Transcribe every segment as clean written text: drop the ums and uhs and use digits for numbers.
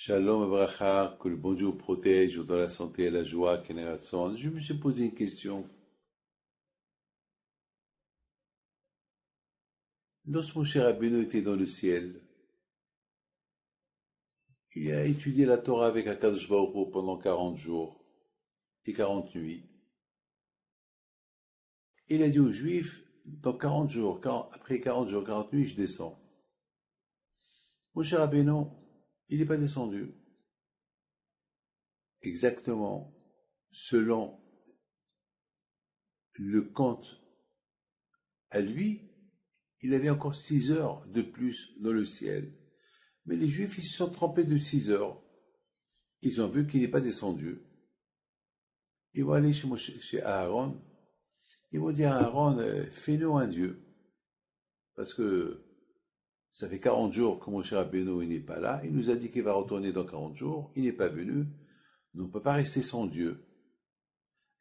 Shalom Abracha, que le bon Dieu vous protège dans la santé et la joie, Keneratson. Je me suis posé une question. Lorsque mon cher Rabbeinu était dans le ciel, il a étudié la Torah avec Akadosh Baruch Hu pendant 40 jours et 40 nuits. Il a dit aux Juifs, dans 40 jours, après 40 jours, 40 nuits, je descends. Mon cher Rabbeinu, il n'est pas descendu. Exactement, selon le compte à lui, il avait encore 6 heures de plus dans le ciel. Mais les Juifs, ils se sont trompés de 6 heures. Ils ont vu qu'il n'est pas descendu. Ils vont aller chez Aaron. Ils vont dire à Aaron, fais-nous un Dieu. Parce que ça fait 40 jours que mon cher Rabbeinu n'est pas là. Il nous a dit qu'il va retourner dans 40 jours. Il n'est pas venu. Nous, on ne peut pas rester sans Dieu.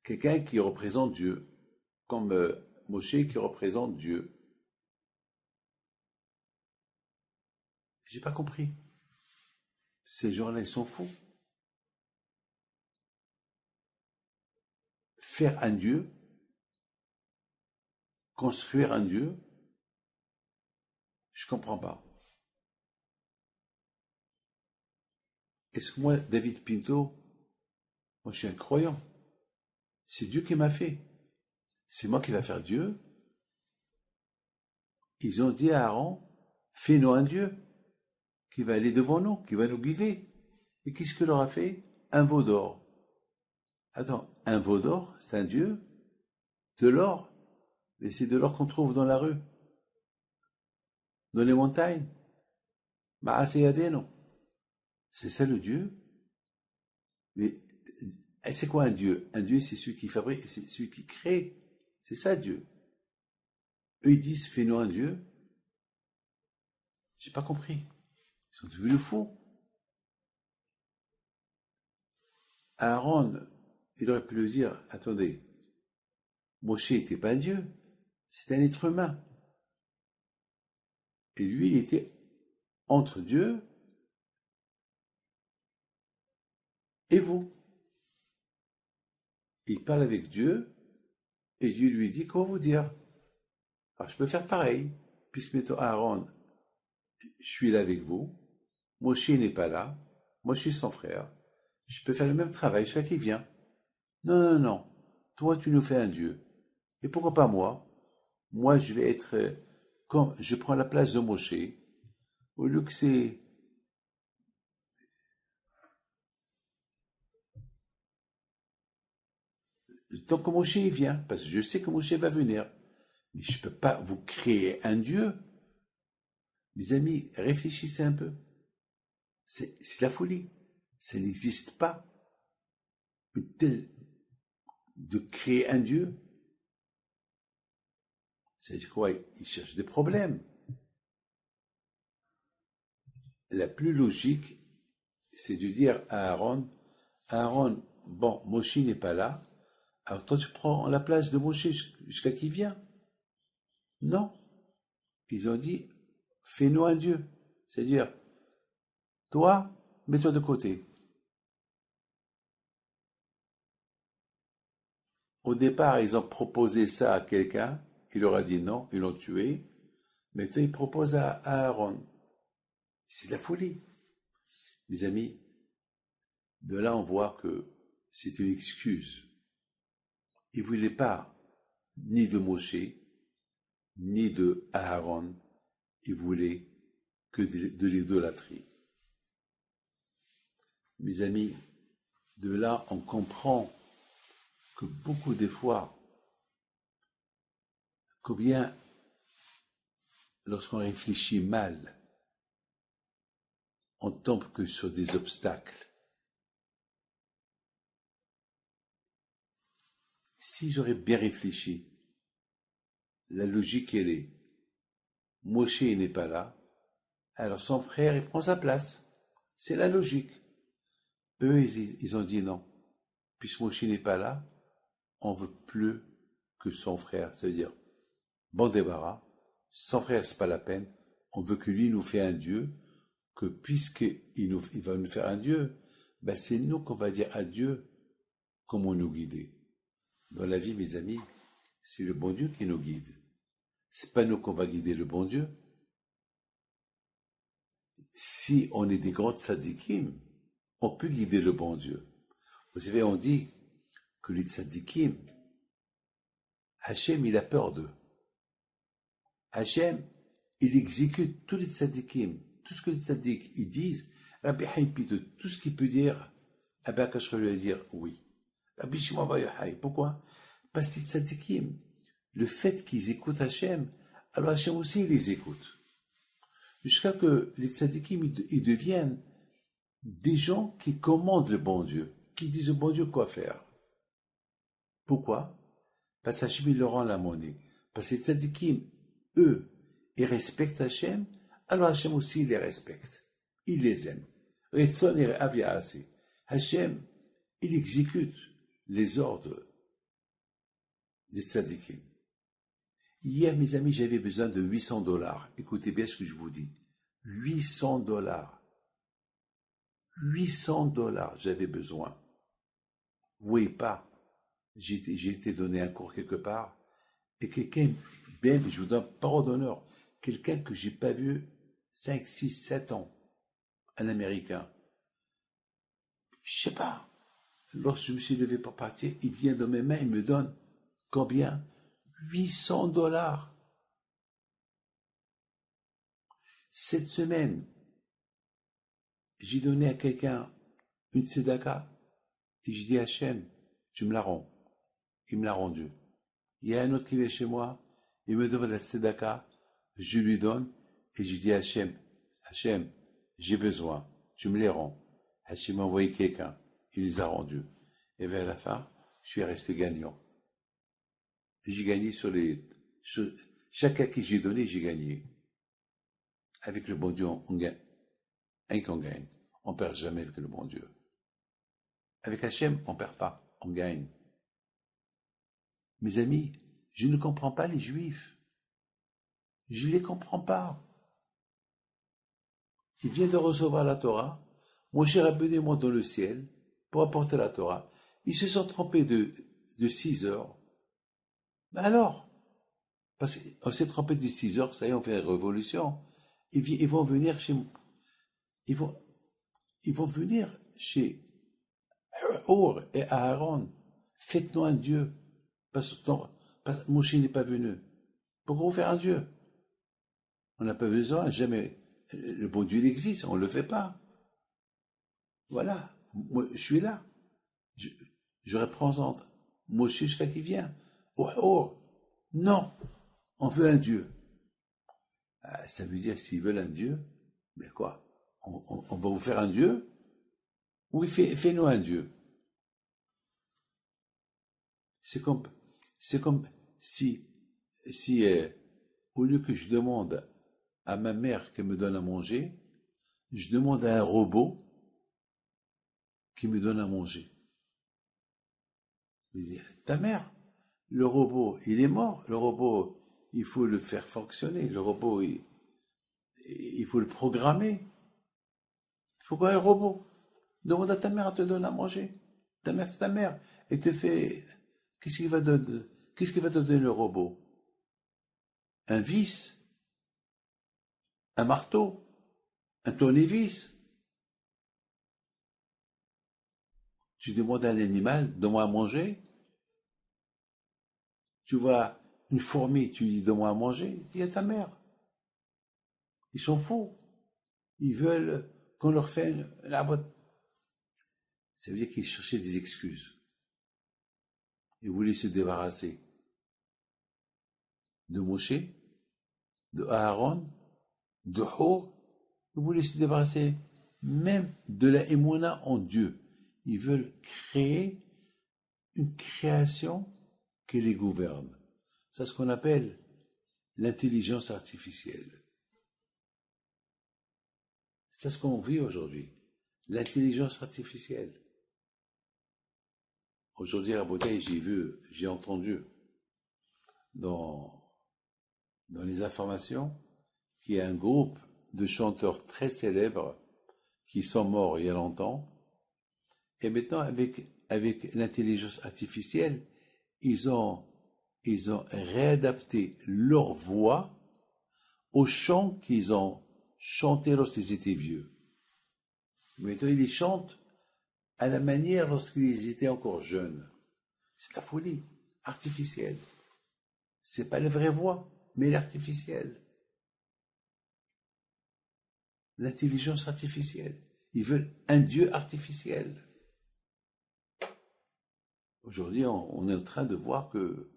Quelqu'un qui représente Dieu. Comme Moshe qui représente Dieu. J'ai pas compris. Ces gens-là, ils sont fous. Faire un Dieu, construire un Dieu, je comprends pas. Est-ce que moi, David Pinto, moi je suis un croyant. C'est Dieu qui m'a fait. C'est moi qui va faire Dieu. Ils ont dit à Aaron, fais-nous un Dieu qui va aller devant nous, qui va nous guider. Et qu'est-ce qu'il leur a fait? Un veau d'or. Attends, un veau d'or, c'est un Dieu? De l'or? Mais c'est de l'or qu'on trouve dans la rue, dans les montagnes. Maaseyadeno. C'est ça le Dieu? Mais c'est quoi un Dieu? Un Dieu, c'est celui qui fabrique, c'est celui qui crée. C'est ça Dieu. Eux, ils disent, fais-nous un Dieu. J'ai pas compris. Ils sont devenus fous. Aaron, il aurait pu lui dire, attendez, Moshe n'était pas un Dieu, c'était un être humain. Et lui, il était entre Dieu et vous. Il parle avec Dieu, et Dieu lui dit, comment vous dire? Alors je peux faire pareil, puisque mettons Aaron, je suis là avec vous, Moshe n'est pas là, moi je suis son frère, je peux faire le même travail, chacun vient. Non, non, non, toi tu nous fais un Dieu. Et pourquoi pas moi? Moi je vais être, comme je prends la place de Moshe, au lieu que c'est... Tant que Moshe vient, parce que je sais que Moshe va venir. Mais je ne peux pas vous créer un Dieu. Mes amis, réfléchissez un peu. C'est la folie. Ça n'existe pas. De créer un Dieu. C'est quoi? Il cherche des problèmes. La plus logique, c'est de dire à Aaron, Aaron, bon, Moshe n'est pas là, alors toi tu prends la place de Moshe jusqu'à qui vient. Non. Ils ont dit, fais-nous un Dieu. C'est-à-dire, toi, mets-toi de côté. Au départ, ils ont proposé ça à quelqu'un, il leur a dit non, ils l'ont tué. Maintenant, ils proposent à Aaron. C'est de la folie. Mes amis, de là, on voit que c'est une excuse. Ils ne voulaient pas ni de Moshe, ni de Aaron. Ils voulaient que de l'idolâtrie. Mes amis, de là, on comprend que beaucoup des fois, combien, lorsqu'on réfléchit mal, on tombe que sur des obstacles. Si j'aurais bien réfléchi, la logique elle est, Moshe n'est pas là, alors son frère il prend sa place. C'est la logique. Eux ils ont dit non. Puisque Moshe n'est pas là, on veut plus que son frère. Ça veut dire, bon débarras, son frère c'est pas la peine, on veut que lui nous fait un Dieu, que puisqu'il va nous faire un Dieu, ben c'est nous qu'on va dire à Dieu comment nous guider. Dans la vie, mes amis, c'est le bon Dieu qui nous guide. C'est pas nous qu'on va guider le bon Dieu. Si on est des grands tzadikim, on peut guider le bon Dieu. Vous savez, on dit que les tzadikim, Hachem, il a peur d'eux. Hachem, il exécute tous les tzadikim, tout ce que les tzadikim ils disent. Rabbi Haïm Pito, tout ce qu'il peut dire, Abba Kachra lui a dire oui. Rabbi Shimon Bar Yochai, pourquoi? Parce que les tzadikim, le fait qu'ils écoutent Hachem, alors Hachem aussi il les écoute. Jusqu'à que les tzadikim ils deviennent des gens qui commandent le bon Dieu, qui disent au bon Dieu quoi faire. Pourquoi? Parce qu'Hachem il leur rend la monnaie. Parce que les tzadikim, eux, ils respectent Hachem, alors Hachem aussi il les respecte. Il les aime. Retzon et Aviase. Hachem, il exécute les ordres des tzadikim. Hier, mes amis, j'avais besoin de $800. Écoutez bien ce que je vous dis. $800. $800, j'avais besoin. Vous voyez pas, j'ai été donné un cours quelque part, et quelqu'un, ben, je vous donne parole d'honneur, quelqu'un que j'ai pas vu 5, 6, 7 ans, un Américain. Je sais pas. Lorsque je me suis levé pour partir, il vient dans mes mains, il me donne combien? $800. Cette semaine, j'ai donné à quelqu'un une tzedaka et j'ai dit Hachem, tu me la rends. Il me l'a rendu. Il y a un autre qui vient chez moi, il me demande la tzedaka, je lui donne et je dis Hachem, Hachem, j'ai besoin, tu me les rends. Hachem m'a envoyé quelqu'un, il les a rendus. Et vers la fin, je suis resté gagnant. J'ai gagné chaque à qui j'ai donné, j'ai gagné. Avec le bon Dieu, on gagne. Rien qu'on gagne. On ne perd jamais avec le bon Dieu. Avec Hachem, on ne perd pas, on gagne. Mes amis, je ne comprends pas les Juifs. Je ne les comprends pas. Ils viennent de recevoir la Torah. Moshe Rabbeinu monte dans le ciel pour apporter la Torah. Ils se sont trompés de 6 heures. Mais alors, parce qu'on s'est trompé de 6 heures, ça y est, on fait une révolution. Ils vont venir chez ils vont venir chez Our et Aaron. Faites-nous un Dieu. Parce que Moshe n'est pas venu. Pourquoi vous faire un Dieu? On n'a pas besoin, jamais. Le bon Dieu il existe, on ne le fait pas. Voilà. Moi, je suis là. Je représente Moshe jusqu'à qui vient. Oh, non. On veut un Dieu. Ah, ça veut dire s'ils veulent un Dieu, mais quoi? On va vous faire un Dieu? Oui, fais-nous un Dieu. C'est comme si au lieu que je demande à ma mère qu'elle me donne à manger, je demande à un robot qui me donne à manger. Je dis, ta mère, le robot, il est mort. Le robot, il faut le faire fonctionner. Le robot, il faut le programmer. Il faut quoi un robot? Demande à ta mère, elle te donne à manger. Ta mère, c'est ta mère. Et te fait... Qu'est-ce qu'il va te donner le robot? Un vis? Un marteau? Un tournevis? Tu demandes à un animal, donne-moi à manger. Tu vois une fourmi, tu lui dis donne-moi à manger. Il y a ta mère. Ils sont fous. Ils veulent qu'on leur fasse la botte. Ça veut dire qu'ils cherchaient des excuses. Ils voulaient se débarrasser de Moshe, de Aaron, de Hor. Ils voulaient se débarrasser même de la émouna en Dieu. Ils veulent créer une création qui les gouverne. C'est ce qu'on appelle l'intelligence artificielle. C'est ce qu'on vit aujourd'hui. L'intelligence artificielle. Aujourd'hui, à Bouteille, j'ai entendu dans les informations qu'il y a un groupe de chanteurs très célèbres qui sont morts il y a longtemps. Et maintenant, avec l'intelligence artificielle, ils ont, ils ont réadapté leur voix aux chants qu'ils ont chantés lorsqu'ils étaient vieux. Maintenant, ils les chantent à la manière lorsqu'ils étaient encore jeunes. C'est de la folie artificielle. C'est pas la vraie voix, mais l'artificielle. L'intelligence artificielle. Ils veulent un Dieu artificiel. Aujourd'hui, on est en train de voir que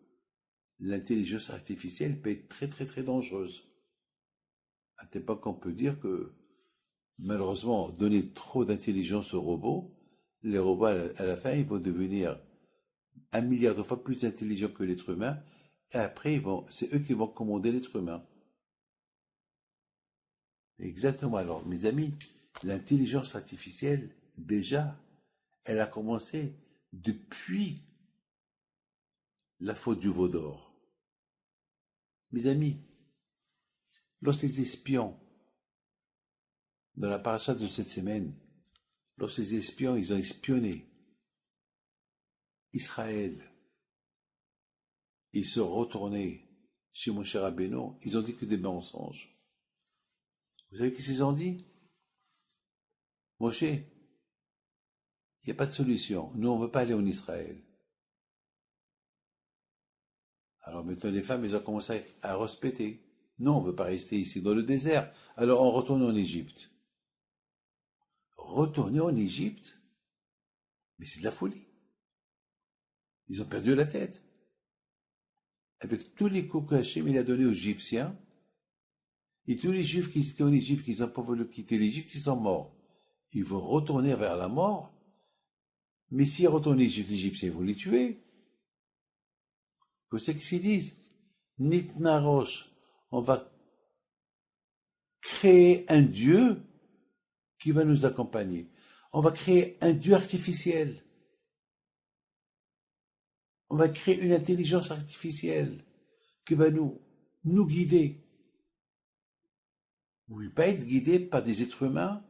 l'intelligence artificielle peut être très très très dangereuse. À tel point qu'on peut dire que malheureusement, donner trop d'intelligence aux robots, les robots à la fin, ils vont devenir 1 milliard de fois plus intelligents que l'être humain, et après, c'est eux qui vont commander l'être humain. Exactement. Alors, mes amis, l'intelligence artificielle, déjà, elle a commencé depuis la faute du veau d'or. Mes amis, lorsque les espions, dans la paracha de cette semaine, lorsque les espions, ils ont espionné Israël, ils se retournaient chez Moshe Rabbeinu, ils ont dit que des mensonges. Vous savez qu'est-ce qu'ils ont dit? Moshe, il n'y a pas de solution. Nous, on ne veut pas aller en Israël. Alors maintenant, les femmes, elles ont commencé à respecter. Non, on ne veut pas rester ici dans le désert. Alors on retourne en Égypte. Retourner en Égypte? Mais c'est de la folie. Ils ont perdu la tête. Avec tous les coups qu'Hachem il a donnés aux Égyptiens, et tous les Juifs qui étaient en Égypte, qui n'ont pas voulu quitter l'Égypte, ils sont morts. Ils vont retourner vers la mort. Mais s'ils retournent en Égypte, les Égyptiens vont les tuer. Vous savez ce qu'ils disent? Nitnarosh, on va créer un Dieu qui va nous accompagner. On va créer un Dieu artificiel. On va créer une intelligence artificielle qui va nous guider. Vous ne voulez pas être guidé par des êtres humains?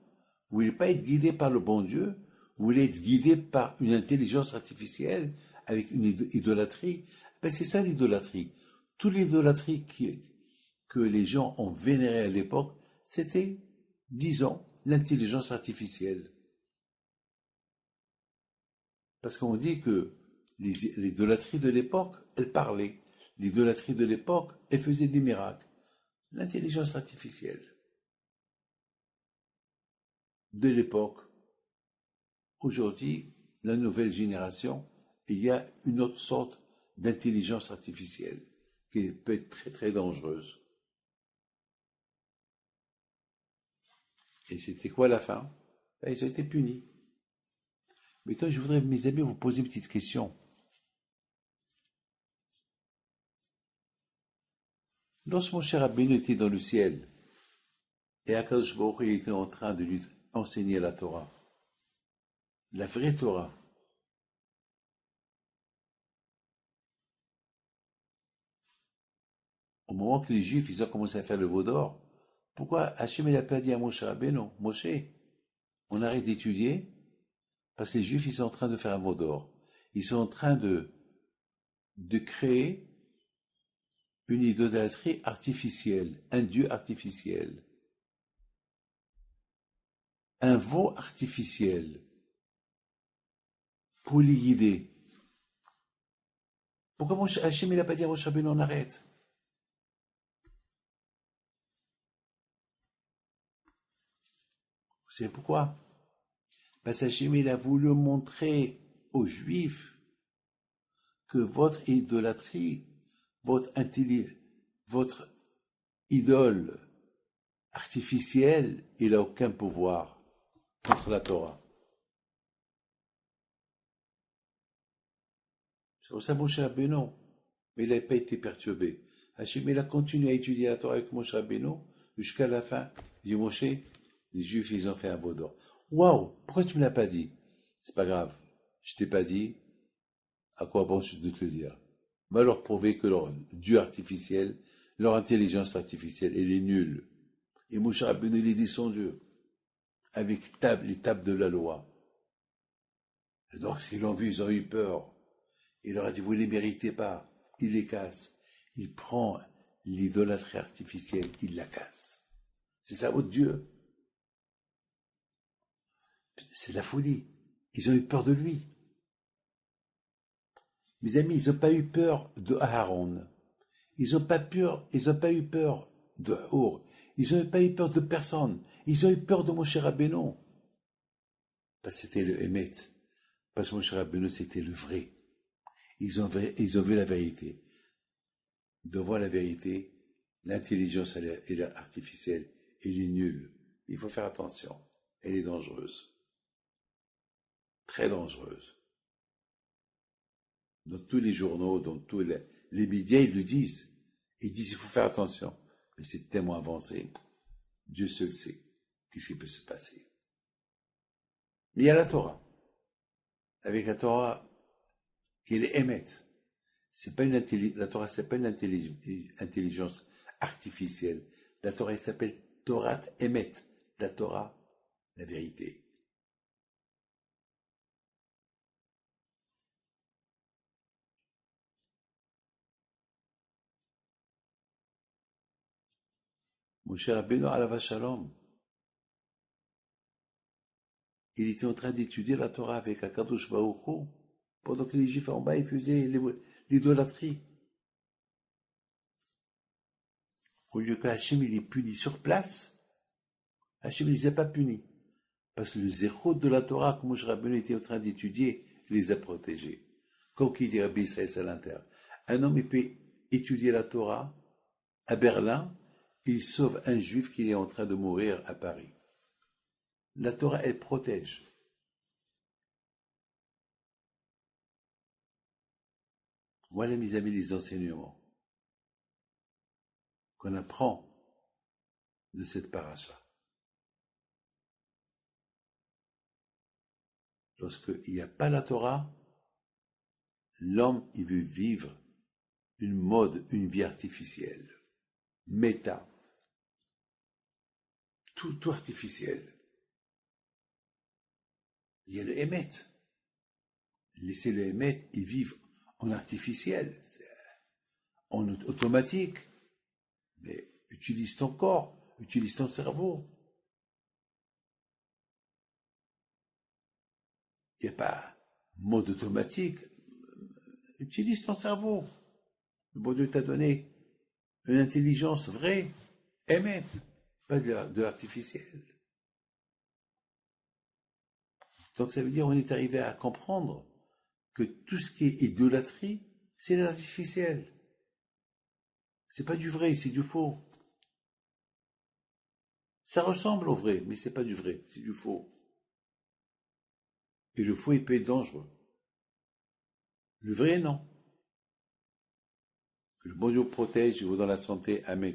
Vous ne voulez pas être guidé par le bon Dieu? Vous voulez être guidé par une intelligence artificielle avec une idolâtrie? Ben c'est ça l'idolâtrie. Toute l'idolâtrie que les gens ont vénérée à l'époque, c'était, disons, l'intelligence artificielle. Parce qu'on dit que l'idolâtrie de l'époque, elle parlait. L'idolâtrie de l'époque, elle faisait des miracles. L'intelligence artificielle de l'époque, aujourd'hui, la nouvelle génération, il y a une autre sorte d'intelligence artificielle qui peut être très très dangereuse. Et c'était quoi la fin? Ben, ils ont été punis. Maintenant, je voudrais, mes amis, vous poser une petite question. Lorsque mon cher Rabbeinu était dans le ciel, et Akadosh Baruch Hu était en train de lui enseigner la Torah, la vraie Torah, au moment que les Juifs ils ont commencé à faire le veau d'or, pourquoi Hachem n'a pas dit à Moshe Rabbeinu, Moshe, on arrête d'étudier, parce que les Juifs ils sont en train de faire un veau d'or. Ils sont en train de créer une idolâtrie artificielle, un Dieu artificiel, un veau artificiel pour les guider. Pourquoi Hachem n'a pas dit à Moshe Rabbeinu, on arrête? Vous savez pourquoi? Parce qu'Hachem il a voulu montrer aux Juifs que votre idolâtrie, votre idole artificielle, il n'a aucun pouvoir contre la Torah. C'est pour ça que Moshe Rabbeinu, mais il n'a pas été perturbé. Hachem il a continué à étudier la Torah avec Moshe Rabbeinu jusqu'à la fin. Il dit Moshe, les Juifs ils ont fait un veau d'or. Waouh, pourquoi tu ne me l'as pas dit? C'est pas grave, je t'ai pas dit. À quoi bon de te le dire? Va leur prouver que leur Dieu artificiel, leur intelligence artificielle, elle est nulle. Et Moshe Rabbeinu, il est descendu avec les tables de la loi. Et donc, s'ils l'ont vu, ils ont eu peur. Il leur a dit, vous ne les méritez pas. Il les casse. Il prend l'idolâtrie artificielle, il la casse. C'est ça votre Dieu. C'est la folie. Ils ont eu peur de lui. Mes amis, ils n'ont pas eu peur de Aaron. Ils n'ont pas eu peur de Our. Ils n'ont pas eu peur de personne. Ils ont eu peur de Moshe Rabbeinu. Parce que c'était le Emet. Parce que Moshe Rabbeinu, c'était le vrai. Ils ont vu la vérité. Devant la vérité, l'intelligence elle est artificielle. Elle est nulle. Il faut faire attention. Elle est dangereuse. Très dangereuse. Dans tous les journaux, dans tous les médias, ils le disent. Ils disent qu'il faut faire attention. Mais c'est tellement avancé. Dieu seul sait. Qu'est-ce qui peut se passer? Mais il y a la Torah. Avec la Torah, qui est émet. La Torah, c'est pas une intelligence artificielle. La Torah, elle s'appelle Torah émet. La Torah, la vérité. Moshe Rabbeinu alav shalom. Il était en train d'étudier la Torah avec Akadosh Baruch Hu, pendant que les Juifs en bas, ils faisaient l'idolâtrie. Au lieu qu'Hachem, il les punit sur place, Hachem, il les a pas punis. Parce que le zéro de la Torah que Moshe Rabbeinu était en train d'étudier, il les a protégés. Comme qui dit Rabbi Israël Salanter. Un homme, il peut étudier la Torah à Berlin, il sauve un juif qui est en train de mourir à Paris. La Torah, elle protège. Voilà, mes amis, les enseignements qu'on apprend de cette paracha. Lorsqu'il n'y a pas la Torah, l'homme, il veut vivre une vie artificielle, méta, tout artificiel. Il y a le émet. Laissez le émet, ils vivent en artificiel, en automatique. Mais utilise ton corps, utilise ton cerveau. Il n'y a pas mode automatique. Utilise ton cerveau. Le bon Dieu t'a donné une intelligence vraie, émette, pas de l'artificiel. Donc ça veut dire qu'on est arrivé à comprendre que tout ce qui est idolâtrie, c'est l'artificiel. C'est pas du vrai, c'est du faux. Ça ressemble au vrai, mais c'est pas du vrai, c'est du faux. Et le faux, il peut être dangereux. Le vrai, non. Que le bon Dieu protège et vous dans la santé. Amen.